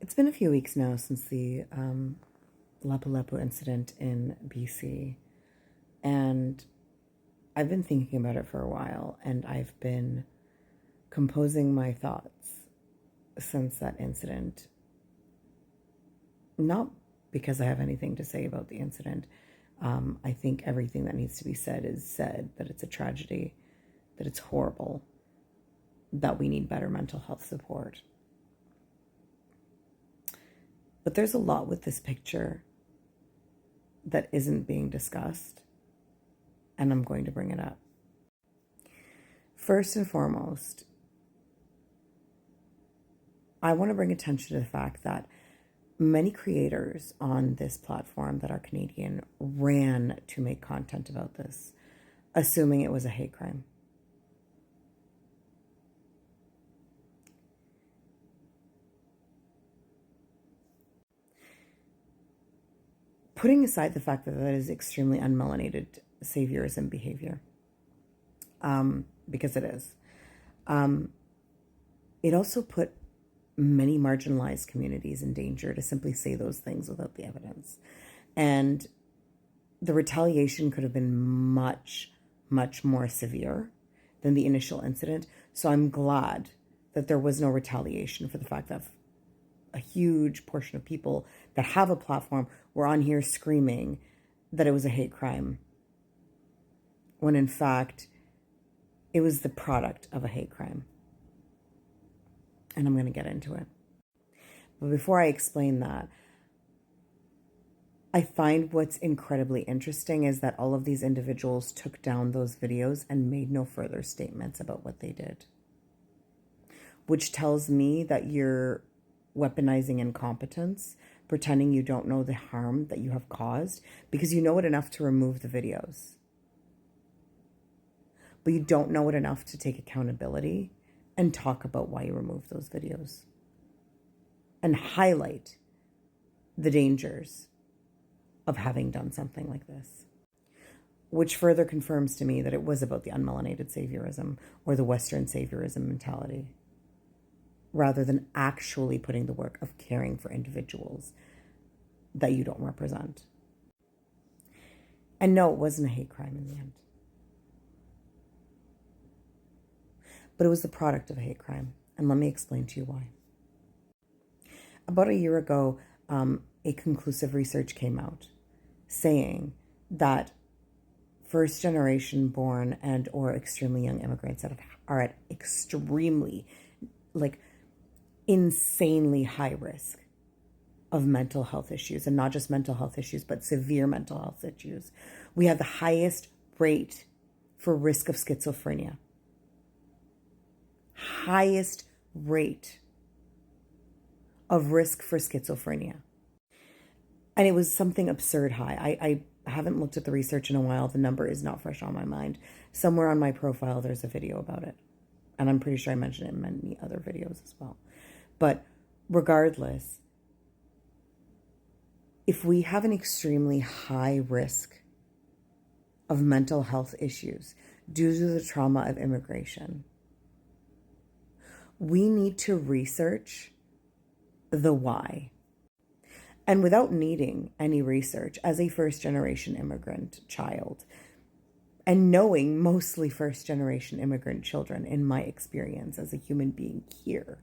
It's been a few weeks now since the Lapu incident in BC, and I've been thinking about it for a while, and I've been composing my thoughts since that incident. Not because I have anything to say about the incident. I think everything that needs to be said is said, that it's a tragedy, that it's horrible, that we need better mental health support. But there's a lot with this picture that isn't being discussed, and I'm going to bring it up. First and foremost, I want to bring attention to the fact that many creators on this platform that are Canadian ran to make content about this, assuming it was a hate crime. Putting aside the fact that that is extremely unmelanated saviorism behavior, because it is, it also put many marginalized communities in danger to simply say those things without the evidence. And the retaliation could have been much, much more severe than the initial incident. So I'm glad that there was no retaliation for the fact that a huge portion of people that have a platform were on here screaming that it was a hate crime, when in fact it was the product of a hate crime. And I'm going to get into it. But before I explain that, I find what's incredibly interesting is that all of these individuals took down those videos and made no further statements about what they did, which tells me that you're weaponizing incompetence, pretending you don't know the harm that you have caused because you know it enough to remove the videos, but you don't know it enough to take accountability and talk about why you removed those videos and highlight the dangers of having done something like this, which further confirms to me that it was about the unmelanated saviorism or the Western saviorism mentality, rather than actually putting the work of caring for individuals that you don't represent. And no, it wasn't a hate crime in the end. But it was the product of a hate crime. And let me explain to you why. About a year ago, a conclusive research came out saying that first generation born and or extremely young immigrants that are at extremely, insanely high risk of mental health issues, and not just mental health issues, but severe mental health issues. We have the highest rate for risk of schizophrenia. Highest rate of risk for schizophrenia. And it was something absurd high. I haven't looked at the research in a while. The number is not fresh on my mind. Somewhere on my profile, there's a video about it. And I'm pretty sure I mentioned it in many other videos as well. But regardless, if we have an extremely high risk of mental health issues due to the trauma of immigration, we need to research the why. And without needing any research, as a first-generation immigrant child, and knowing mostly first-generation immigrant children in my experience as a human being here,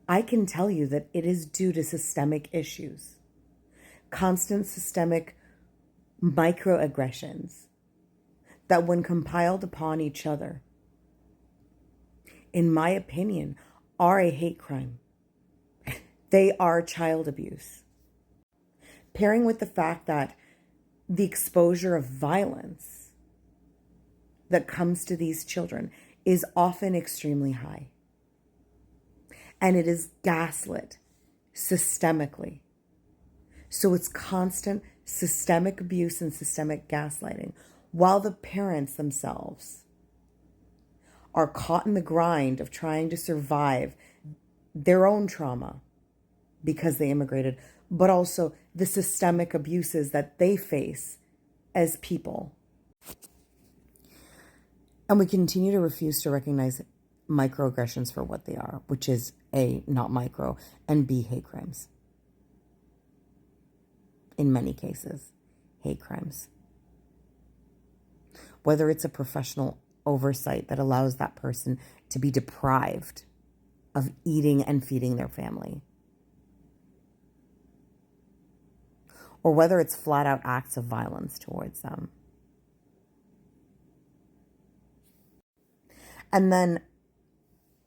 I can tell you that it is due to systemic issues, constant systemic microaggressions that when compiled upon each other, in my opinion, are a hate crime. They are child abuse. Pairing with the fact that the exposure of violence that comes to these children is often extremely high. And it is gaslit systemically. So it's constant systemic abuse and systemic gaslighting, while the parents themselves are caught in the grind of trying to survive their own trauma because they immigrated, but also the systemic abuses that they face as people. And we continue to refuse to recognize microaggressions for what they are, which is A, not micro, and B, hate crimes. In many cases, hate crimes. Whether it's a professional oversight that allows that person to be deprived of eating and feeding their family, or whether it's flat out acts of violence towards them. And then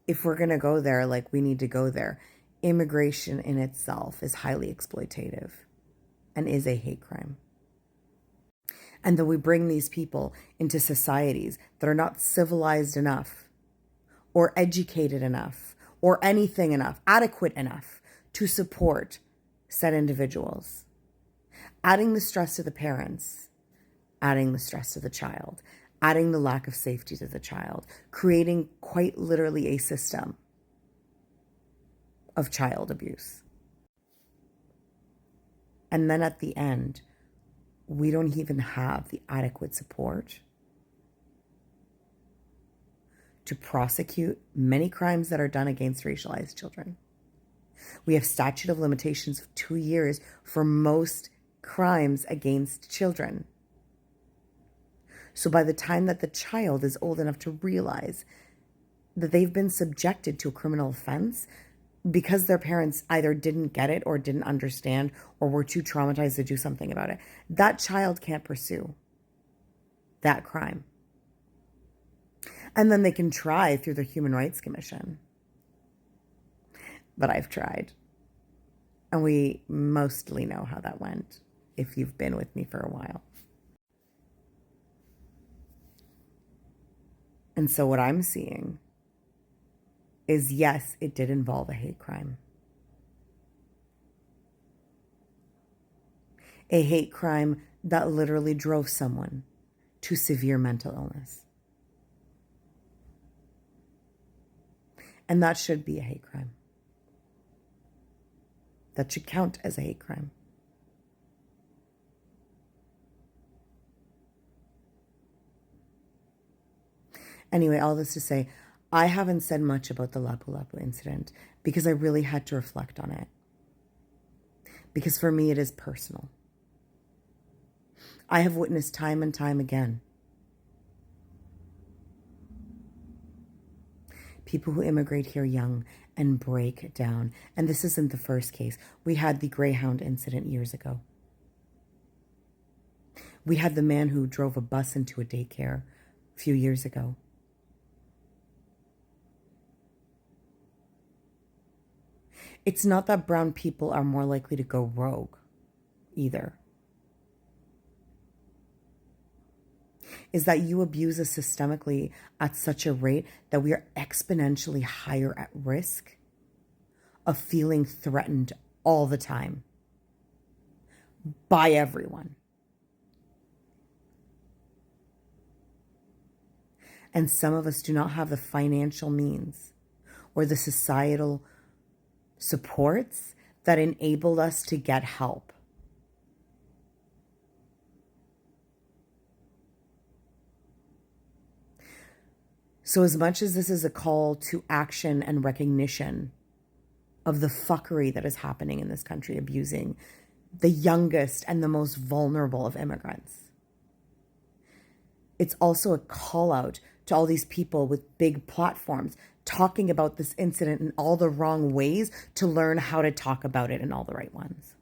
if we're going to go there, like we need to go there, immigration in itself is highly exploitative and is a hate crime. And then we bring these people into societies that are not civilized enough or educated enough or anything enough, adequate enough to support said individuals. Adding the stress to the parents, adding the stress to the child, adding the lack of safety to the child, creating quite literally a system of child abuse. And then at the end, we don't even have the adequate support to prosecute many crimes that are done against racialized children. We have statute of limitations of 2 years for most crimes against children. So by the time that the child is old enough to realize that they've been subjected to a criminal offense because their parents either didn't get it or didn't understand or were too traumatized to do something about it, that child can't pursue that crime. And then they can try through the Human Rights Commission. But I've tried. And we mostly know how that went if you've been with me for a while. And so what I'm seeing is, yes, it did involve a hate crime. A hate crime that literally drove someone to severe mental illness. And that should be a hate crime. That should count as a hate crime. Anyway, all this to say, I haven't said much about the Lapu incident because I really had to reflect on it. Because for me, it is personal. I have witnessed time and time again people who immigrate here young and break down. And this isn't the first case. We had the Greyhound incident years ago. We had the man who drove a bus into a daycare a few years ago. It's not that brown people are more likely to go rogue either. Is that you abuse us systemically at such a rate that we are exponentially higher at risk of feeling threatened all the time by everyone. And some of us do not have the financial means or the societal supports that enable us to get help. So as much as this is a call to action and recognition of the fuckery that is happening in this country, abusing the youngest and the most vulnerable of immigrants, it's also a call out to all these people with big platforms talking about this incident in all the wrong ways to learn how to talk about it in all the right ones.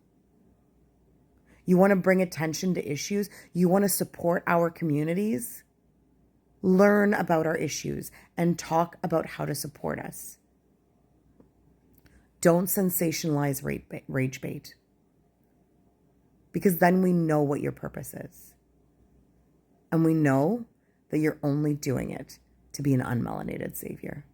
You want to bring attention to issues? You want to support our communities? Learn about our issues and talk about how to support us. Don't sensationalize rage bait. Because then we know what your purpose is. And we know that you're only doing it to be an unmelanated savior.